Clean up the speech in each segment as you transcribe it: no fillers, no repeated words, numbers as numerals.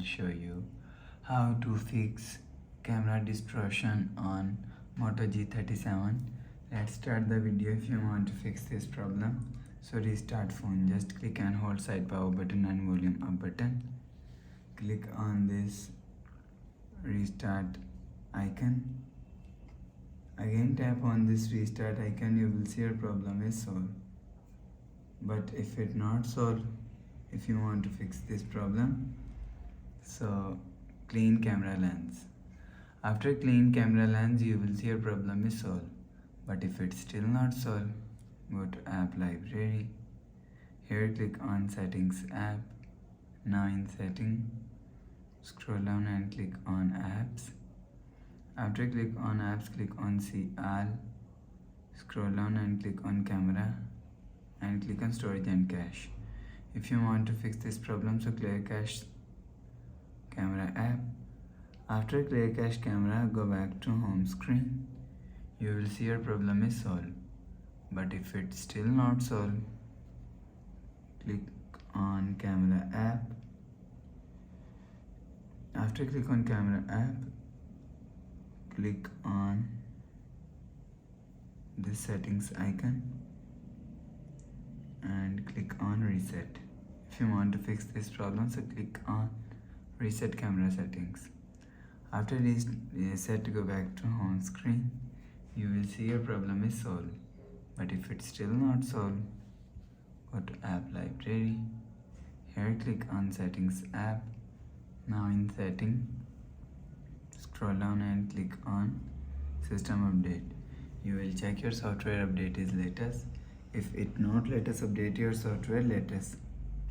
show you how to fix camera distortion on Moto G37. Let's start the video. If you want to fix this problem, so restart phone. Just click and hold side power button and volume up button. Click on this restart icon. Again tap on this restart icon. You will see your problem is solved. But if it not solved, if you want to fix this problem, so clean camera lens. After clean camera lens, you will see your problem is solved. But if it's still not solved, go to app library. Here click on settings app. Now in setting, scroll down and click on apps. After click on apps, click on see all. Scroll down and click on camera and click on storage and cache. If you want to fix this problem, so clear cache camera app. After clear cache camera, go back to home screen. You will see your problem is solved. But if it's still not solved, click on camera app. After click on camera app, click on this settings icon and click on reset. If you want to fix this problem, so click on reset camera settings. After reset, go back to home screen. You will see your problem is solved. But if it's still not solved, go to app library. Here click on settings app. Now in setting, scroll down and click on system update. You will check your software update is latest. If it not latest, update your software latest.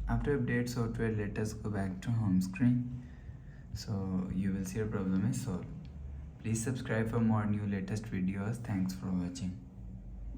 After update software latest, go back to home screen. So you will see your problem is solved. Please subscribe for more new latest videos. Thanks for watching.